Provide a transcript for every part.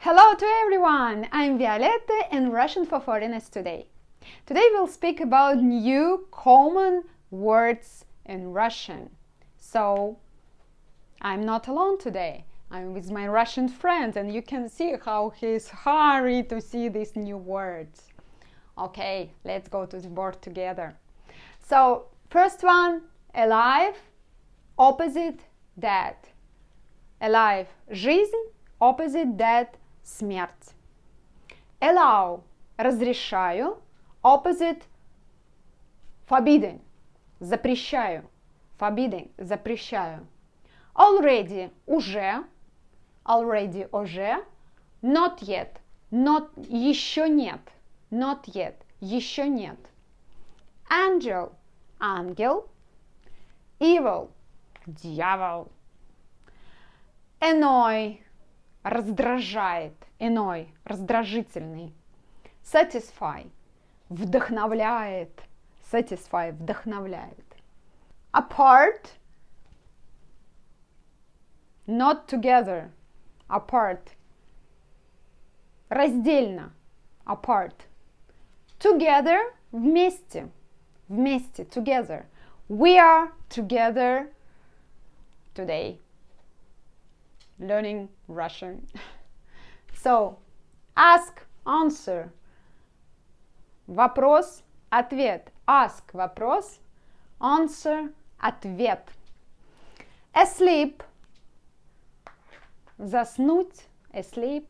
Hello to everyone! I'm Violetta and Russian for Foreigners today. Today we'll speak about new common words in Russian. So, I'm not alone today. I'm with my Russian friend and you can see how he's hurried to see these new words. Okay, let's go to the board together. So, first one, alive, opposite, dead. Alive, жизнь, opposite, dead, смерть. Allow, разрешаю, opposite, forbidden, запрещаю. Forbidden, запрещаю. Already, уже, уже. Not yet, not, еще нет. Not yet, еще нет. Angel, ангел. Evil, дьявол. Annoy, раздражает. Annoy, раздражительный. Satisfy, вдохновляет. Satisfy, вдохновляет. Apart, not together. Apart, раздельно. Apart. Together, вместе. Вместе, together. We are together today. Learning Russian. So, ask, answer. Вопрос, ответ. Ask, вопрос. Answer, ответ. Asleep, заснуть. Asleep.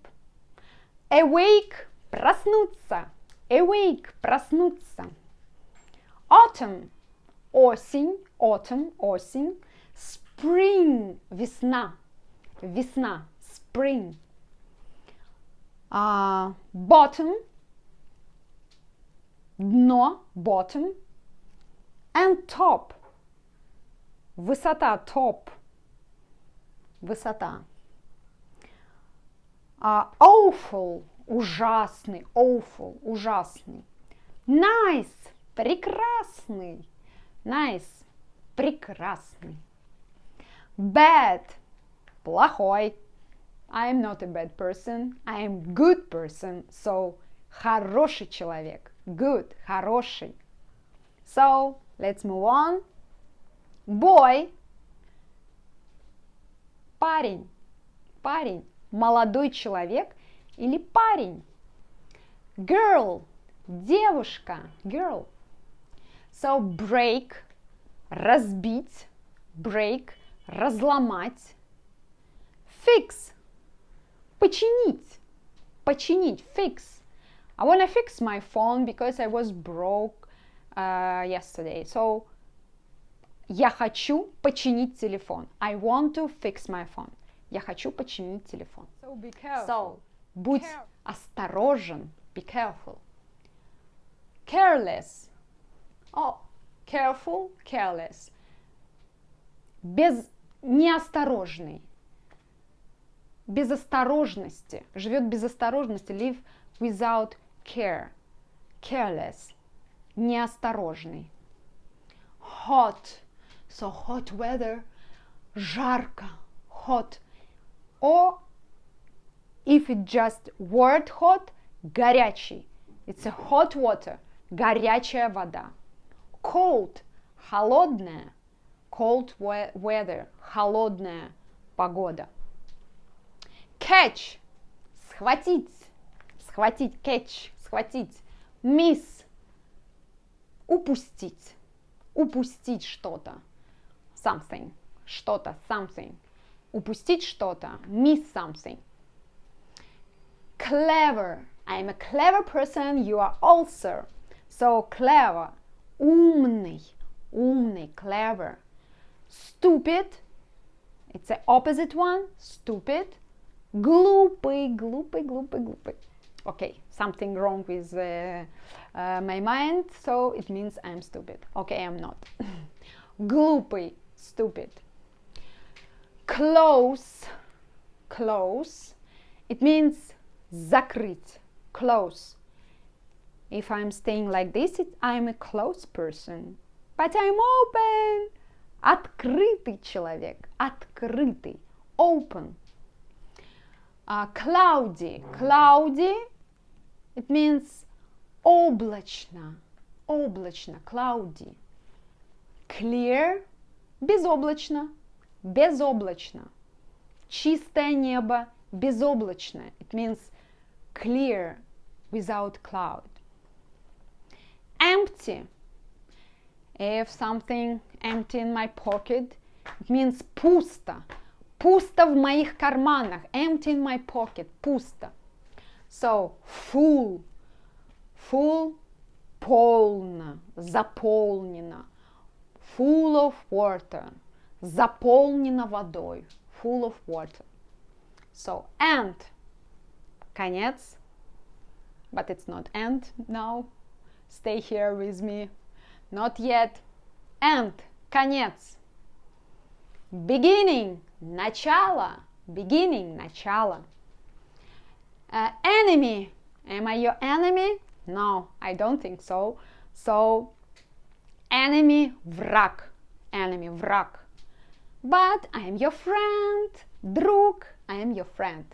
Awake, проснуться. Awake, проснуться. Autumn, осень. Autumn, осень. Spring, весна. Весна, spring. Bottom, дно, bottom. And top, высота, top. Высота. Awful, ужасный. Awful, ужасный. Nice, прекрасный. Nice, прекрасный. Bad, плохой. I am not a bad person. I am good person. So, хороший человек. Good, хороший. So, let's move on. Boy, парень. Парень. Молодой человек или парень. Girl, девушка. Girl. So, break, разбить. Break, разломать. Fix, починить. Починить, fix. I want to fix my phone because I was broke yesterday. So, я хочу починить телефон. I want to fix my phone. Я хочу починить телефон. So be careful. So, будь осторожен. Be careful. Careless. Oh, careful, careless. Неосторожный. Без осторожности. Живет без осторожности. Live without care. Careless. Неосторожный. Hot. So hot weather. Жарко. Hot. Or if it just word hot, горячий. It's a hot water. Горячая вода. Cold. Холодная. Cold weather. Холодная погода. Catch. Схватить. Схватить. Catch. Схватить. Miss. Упустить. Упустить что-то. Something. Что-то. Something. Упустить что-то. Miss something. Clever. I'm a clever person. You are also. So clever. Умный. Умный. Clever. Stupid. It's the opposite one. Stupid. Глупый, глупый, глупый, глупый. Okay, something wrong with my mind, so it means I'm stupid. Okay, I'm not. Глупый, stupid. Close, close. It means закрыть. Close. If I'm staying like this, I'm a close person. But I'm open. Открытый человек. Открытый. Open. Cloudy. Cloudy, it means облачно. Облачно, cloudy. Clear, безоблачно. Безоблачно. Чистое небо, безоблачно. It means clear, without cloud. Empty. If something empty in my pocket, it means пусто. Пусто в моих карманах. Empty in my pocket. Пусто. So, full. Full, полно, заполнено. Full of water. Заполнено водой. Full of water. So, end. Конец. But it's not end now. Stay here with me. Not yet. End. Конец. Beginning. Начало. Beginning. Начало. Enemy. Am I your enemy? No, I don't think so. So, enemy, враг. Enemy, враг. But I am your friend. Друг. I am your friend.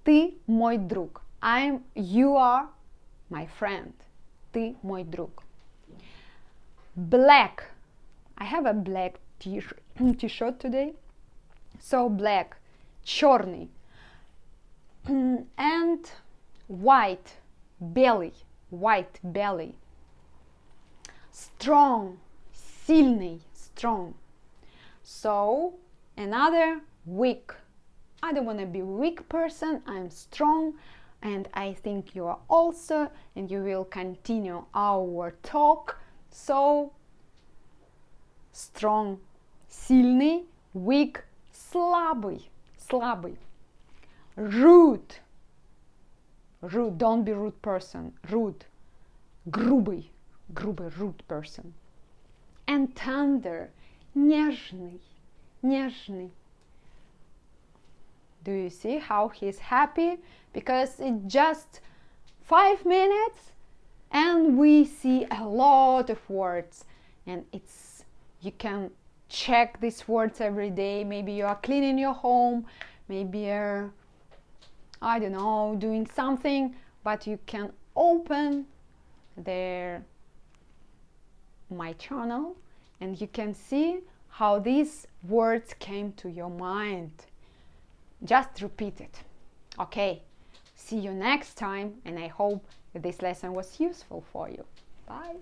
Ты мой друг. You are my friend. Ты мой друг. Black. I have a black t-shirt today. So black. Черный. And white. Белый. White, белый. Strong. Сильный. Strong. So, another weak. I don't want to be a weak person. I'm strong. And I think you are also. And you will continue our talk. So, strong. Сильный. Weak. Слабый. Слабый. Rude. Rude. Don't be rude person. Rude. Грубый. Грубый. Rude person. And tender. Нежный. Нежный. Do you see how he's happy? Because it's just 5 minutes and we see a lot of words. And you can check these words every day. Maybe you are cleaning your home. Maybe you're, I don't know, doing something. But you can open my channel and you can see how these words came to your mind. Just repeat it. Okay, see you next time, and I hope that this lesson was useful for you. Bye.